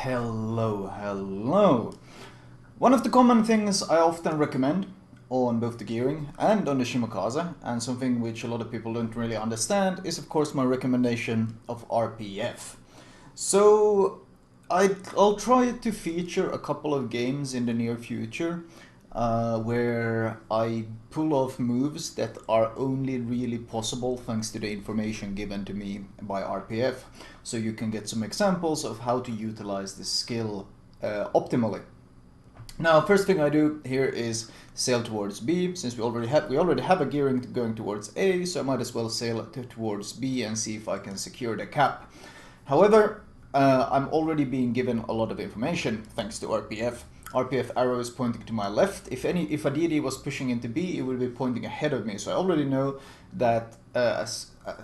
Hello. One of the common things I often recommend on both the Gearing and on the Shimakaze, and something which a lot of people don't really understand, is of course my recommendation of RPF. So I'll try to feature a couple of games in the near future where I pull off moves that are only really possible thanks to the information given to me by RPF. So you can get some examples of how to utilize this skill optimally. Now, first thing I do here is sail towards B, since we already have a gearing going towards A, so I might as well sail towards B and see if I can secure the cap. However, I'm already being given a lot of information thanks to RPF. RPF arrow is pointing to my left. If a DD was pushing into B, it would be pointing ahead of me. So I already know that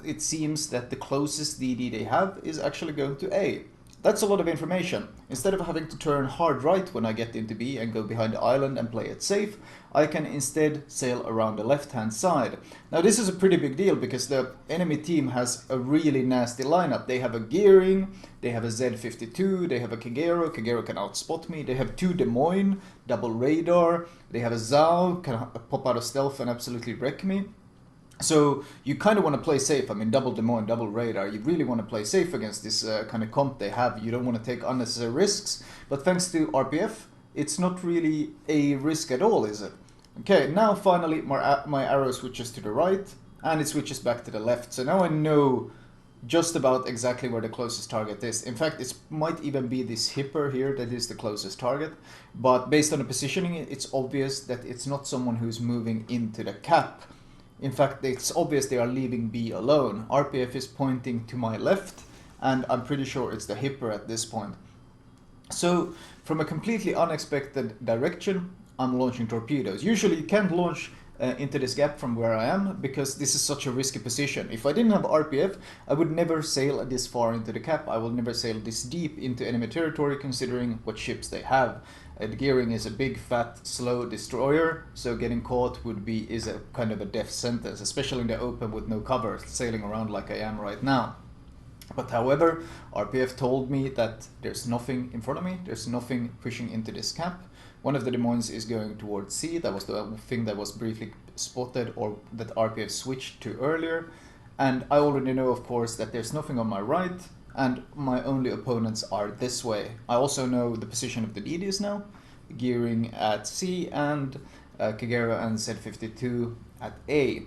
it seems that the closest DD they have is actually going to A. That's a lot of information. Instead of having to turn hard right when I get into B and go behind the island and play it safe, I can instead sail around the left-hand side. Now this is a pretty big deal because the enemy team has a really nasty lineup. They have a Gearing, they have a Z52, they have a Kagero can outspot me, they have two Des Moines, double radar, they have a Zhao, can pop out of stealth and absolutely wreck me. So you kind of want to play safe. I mean, double Des Moines, double radar. You really want to play safe against this kind of comp they have. You don't want to take unnecessary risks. But thanks to RPF, it's not really a risk at all, is it? Okay, now finally my arrow switches to the right and it switches back to the left. So now I know just about exactly where the closest target is. In fact, it might even be this hipper here that is the closest target. But based on the positioning, it's obvious that it's not someone who's moving into the cap. In fact, it's obvious they are leaving B alone. RPF is pointing to my left, and I'm pretty sure it's the hipper at this point. So, from a completely unexpected direction, I'm launching torpedoes. Usually you can't launch into this gap from where I am, because this is such a risky position. If I didn't have RPF, I would never sail this far into the cap. I will never sail this deep into enemy territory, considering what ships they have. The Gearing is a big, fat, slow destroyer, so getting caught is a kind of a death sentence, especially in the open with no cover, sailing around like I am right now. But however, RPF told me that there's nothing in front of me, there's nothing pushing into this cap. One of the Des Moines is going towards C. That was the thing that was briefly spotted or that RPF switched to earlier. And I already know, of course, that there's nothing on my right and my only opponents are this way. I also know the position of the DDs now, Gearing at C and Kagero and Z52 at A.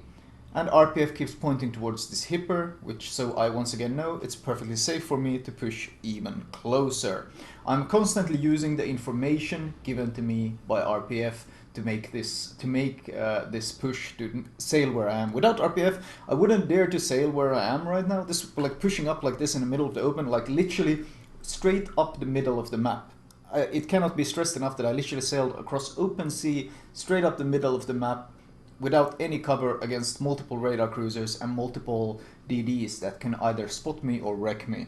And RPF keeps pointing towards this hipper, which so I once again know it's perfectly safe for me to push even closer. I'm constantly using the information given to me by RPF to make this push to sail where I am. Without RPF, I wouldn't dare to sail where I am right now. This like pushing up like this in the middle of the open, like literally straight up the middle of the map. It cannot be stressed enough that I literally sailed across open sea, straight up the middle of the map, without any cover against multiple radar cruisers and multiple DDs that can either spot me or wreck me.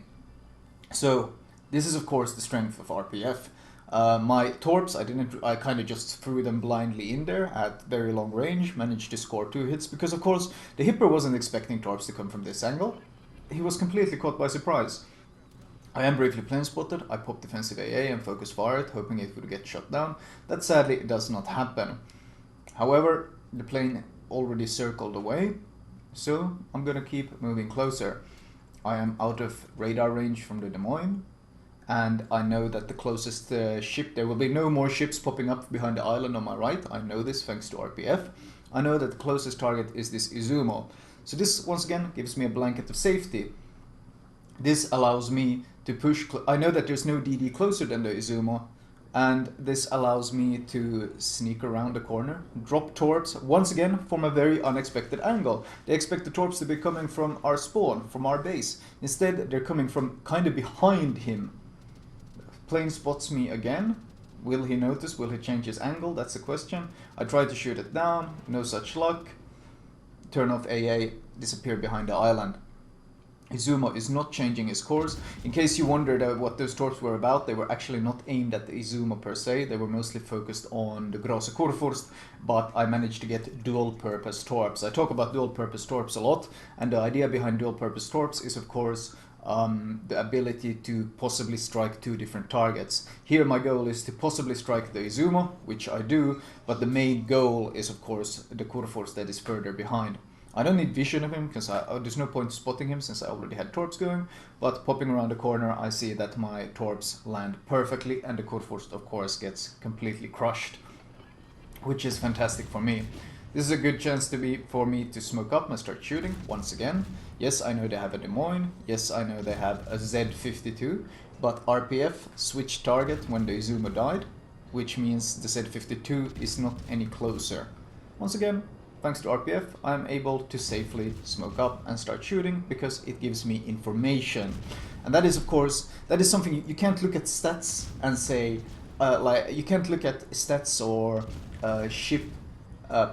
So this is of course the strength of RPF. My torps, I kind of just threw them blindly in there at very long range, managed to score 2 hits because of course the hipper wasn't expecting torps to come from this angle. He was completely caught by surprise. I am briefly plane spotted, I popped defensive AA and focus fired, hoping it would get shot down. That sadly does not happen. However, the plane already circled away, so I'm gonna keep moving closer. I am out of radar range from the Des Moines, and I know that the closest ship, there will be no more ships popping up behind the island on my right. I know this thanks to RPF. I know that the closest target is this Izumo. So this once again gives me a blanket of safety. This allows me to push, I know that there's no DD closer than the Izumo, and this allows me to sneak around the corner, drop torps, once again from a very unexpected angle. They expect the torps to be coming from our spawn, from our base. Instead, they're coming from kind of behind him. Plane spots me again. Will he notice? Will he change his angle? That's the question. I try to shoot it down, no such luck. Turn off AA, disappear behind the island. Izumo is not changing his course. In case you wondered what those torps were about, they were actually not aimed at the Izumo per se. They were mostly focused on the Grosse Kurfürst, but I managed to get dual-purpose torps. I talk about dual-purpose torps a lot, and the idea behind dual-purpose torps is, of course, the ability to possibly strike 2 different targets. Here my goal is to possibly strike the Izumo, which I do, but the main goal is of course the Kurforce that is further behind. I don't need vision of him because there's no point spotting him since I already had torps going, but popping around the corner I see that my torps land perfectly and the Kurforce of course gets completely crushed, which is fantastic for me. This is a good chance for me to smoke up and start shooting once again. Yes, I know they have a Des Moines. Yes, I know they have a Z52, but RPF switched target when the Izumo died, which means the Z52 is not any closer. Once again, thanks to RPF, I'm able to safely smoke up and start shooting because it gives me information. And that is, of course, that is something you can't look at stats and say, like, you can't look at stats or ship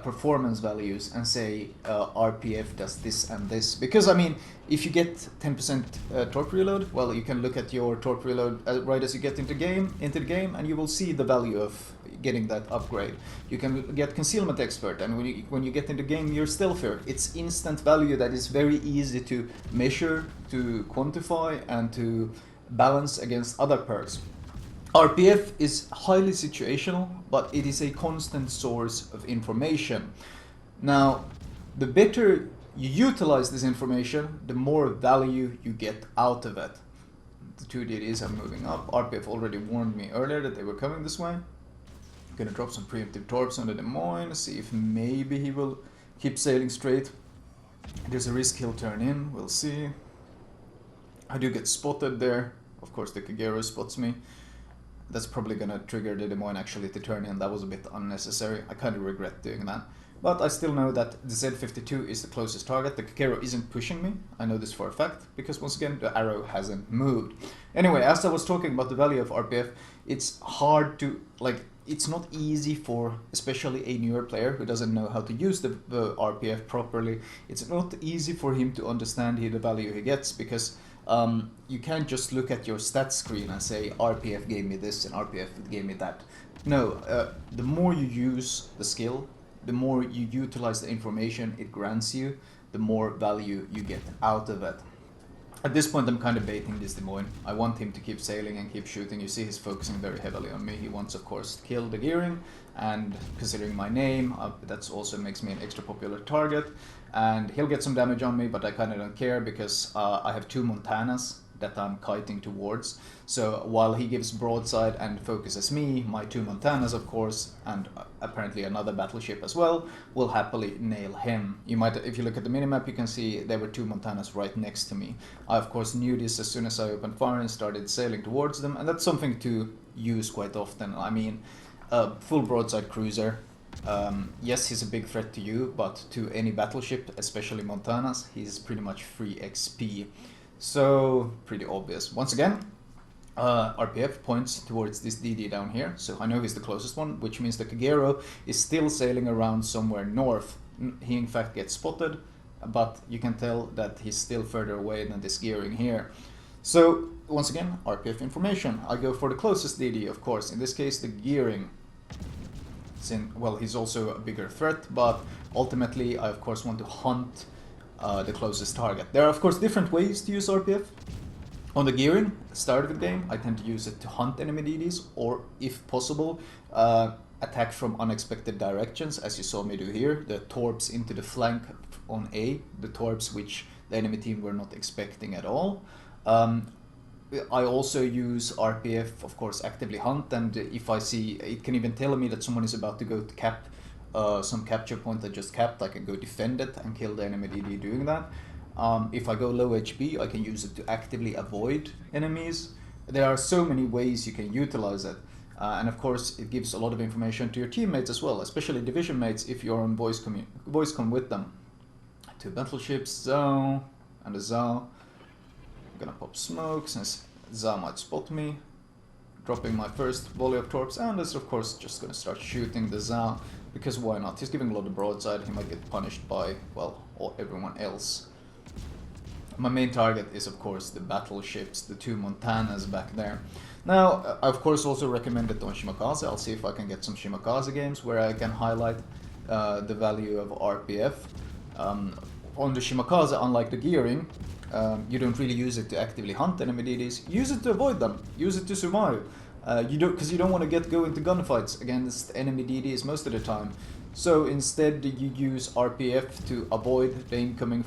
performance values and say RPF does this and this, because I mean, if you get 10% torp reload, well, you can look at your torp reload right as you get into the game, and you will see the value of getting that upgrade. You can get concealment expert, and when you get into game, you're stealthier. It's instant value that is very easy to measure, to quantify, and to balance against other perks. RPF is highly situational, but it is a constant source of information. Now, the better you utilize this information, the more value you get out of it. The 2 DDs are moving up. RPF already warned me earlier that they were coming this way. I'm gonna drop some preemptive torps on the Des Moines, see if maybe he will keep sailing straight. There's a risk he'll turn in, we'll see. I do get spotted there. Of course the Kagero spots me. That's probably gonna trigger the Des Moines actually to turn in. That was a bit unnecessary. I kind of regret doing that. But I still know that the Z52 is the closest target. The Kagero isn't pushing me. I know this for a fact, because once again, the arrow hasn't moved. Anyway, as I was talking about the value of RPF, it's hard to, like, it's not easy for especially a newer player who doesn't know how to use the RPF properly. It's not easy for him to understand the value he gets, because you can't just look at your stats screen and say RPF gave me this and RPF gave me that. No, the more you use the skill, the more you utilize the information it grants you, the more value you get out of it. At this point I'm kind of baiting this Des Moines. I want him to keep sailing and keep shooting. You see he's focusing very heavily on me. He wants of course to kill the Gearing, and considering my name, that also makes me an extra popular target. And he'll get some damage on me, but I kind of don't care because I have 2 Montanas that I'm kiting towards. So while he gives broadside and focuses me, my 2 Montanas of course, and apparently another battleship as well, will happily nail him. You might, if you look at the minimap, you can see there were 2 Montanas right next to me. I of course knew this as soon as I opened fire and started sailing towards them, and that's something to use quite often. I mean, full broadside cruiser. Yes, he's a big threat to you, but to any battleship, especially Montanas, he's pretty much free XP. So, pretty obvious. Once again, RPF points towards this DD down here, so I know he's the closest one, which means the Kagero is still sailing around somewhere north. He in fact gets spotted, but you can tell that he's still further away than this Gearing here. So, once again, RPF information. I go for the closest DD, of course, in this case the Gearing. Well, he's also a bigger threat, but ultimately I of course want to hunt the closest target. There are of course different ways to use RPF. On the Gearing, start of the game, I tend to use it to hunt enemy DDs, or if possible, attack from unexpected directions, as you saw me do here. The torps into the flank on A, the torps which the enemy team were not expecting at all. I also use RPF, of course, actively hunt, and if I see, it can even tell me that someone is about to go to cap some capture point I just capped, I can go defend it and kill the enemy DD doing that. If I go low HP, I can use it to actively avoid enemies. There are so many ways you can utilize it. And of course, it gives a lot of information to your teammates as well, especially division mates if you're on voice com with them. 2 battleships, Zhao and a Zhao. I'm gonna pop smoke since Zhao might spot me. Dropping my first volley of torps, and is of course just gonna start shooting the Zhao, because why not? He's giving a lot of broadside, he might get punished by, well, everyone else. My main target is of course the battleships, the 2 Montanas back there. Now, I of course also recommend it on Shimakaze. I'll see if I can get some Shimakaze games where I can highlight the value of RPF. On the Shimakaze, unlike the Gearing, You don't really use it to actively hunt enemy DDs. Use it to avoid them. Use it to survive. Because you don't want to go into gunfights against enemy DDs most of the time. So instead, you use RPF to avoid the incoming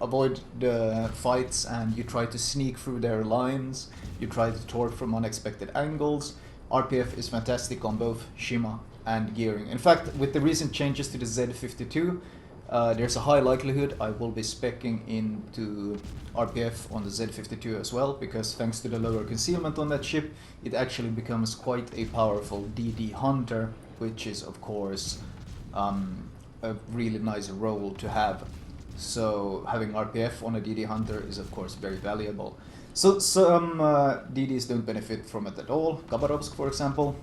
avoid the fights, and you try to sneak through their lines. You try to torp from unexpected angles. RPF is fantastic on both Shima and Gearing. In fact, with the recent changes to the Z52, there's a high likelihood I will be speccing into RPF on the Z52 as well, because thanks to the lower concealment on that ship, it actually becomes quite a powerful DD hunter, which is of course a really nice role to have. So having RPF on a DD hunter is of course very valuable. So some DDs don't benefit from it at all. Khabarovsk, for example.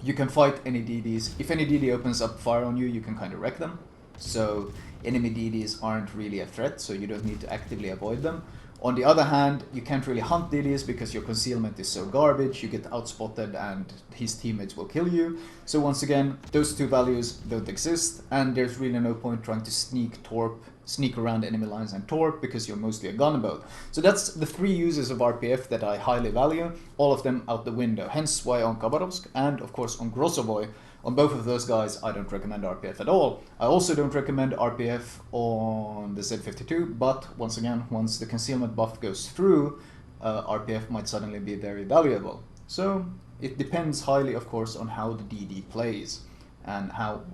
You can fight any DDs. If any DD opens up fire on you, you can kind of wreck them. So enemy DDs aren't really a threat, so you don't need to actively avoid them. On the other hand, you can't really hunt DDs because your concealment is so garbage, you get outspotted and his teammates will kill you. So once again, those two values don't exist, and there's really no point trying to sneak around enemy lines and torp, because you're mostly a gunboat. So that's the three uses of RPF that I highly value, all of them out the window. Hence why on Khabarovsk and of course on Grossovoy, on both of those guys, I don't recommend RPF at all. I also don't recommend RPF on the Z52, but once again, once the concealment buff goes through, RPF might suddenly be very valuable. So it depends highly, of course, on how the DD plays and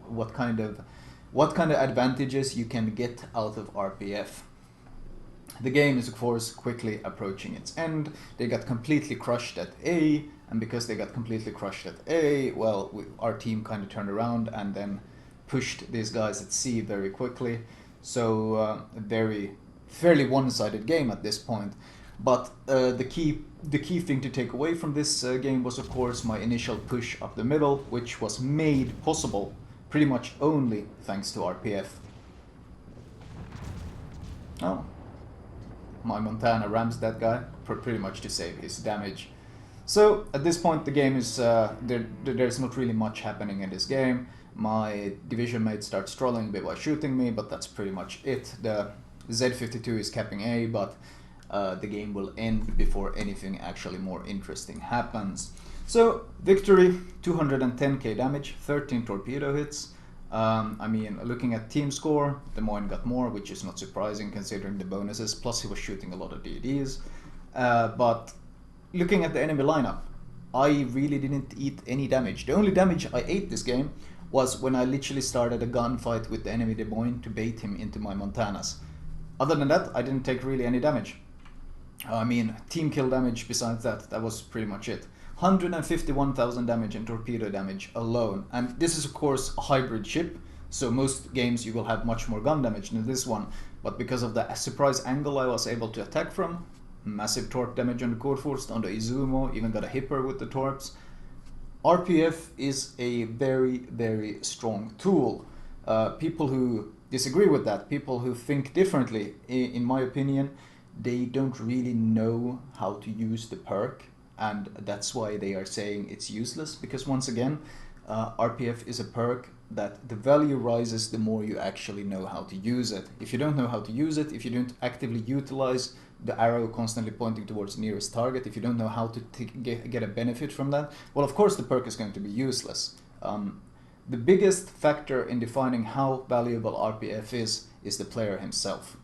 what kind of advantages you can get out of RPF. The game is of course quickly approaching its end. They got completely crushed at A, and because they got completely crushed at A, well, our team kind of turned around and then pushed these guys at C very quickly. So a fairly one-sided game at this point. But the key thing to take away from this game was of course my initial push up the middle, which was made possible pretty much only thanks to RPF. Oh. My Montana rams that guy pretty much to save his damage. So at this point the game is there's not really much happening in this game. My division mate starts trolling a bit while shooting me, but that's pretty much it. The Z52 is capping A, but the game will end before anything actually more interesting happens. So victory, 210k damage, 13 torpedo hits. I mean, looking at team score, Des Moines got more, which is not surprising considering the bonuses, plus he was shooting a lot of DDs. But looking at the enemy lineup, I really didn't eat any damage. The only damage I ate this game was when I literally started a gunfight with the enemy Des Moines to bait him into my Montanas. Other than that, I didn't take really any damage. I mean, team kill damage besides that was pretty much it. 151,000 damage in torpedo damage alone, and this is of course a hybrid ship, so most games you will have much more gun damage than this one, but because of the surprise angle I was able to attack from, massive torp damage on the Kurfürst, on the Izumo, even got a hipper with the torps. RPF is a very, very strong tool. People who disagree with that, people who think differently, in my opinion, they don't really know how to use the perk, and that's why they are saying it's useless, because once again, RPF is a perk that the value rises the more you actually know how to use it. If you don't know how to use it, if you don't actively utilize the arrow constantly pointing towards nearest target, if you don't know how to get a benefit from that, well, of course the perk is going to be useless. The biggest factor in defining how valuable RPF is the player himself.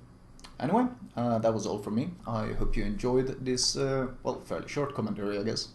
Anyway, that was all from me. I hope you enjoyed this, well, fairly short commentary, I guess.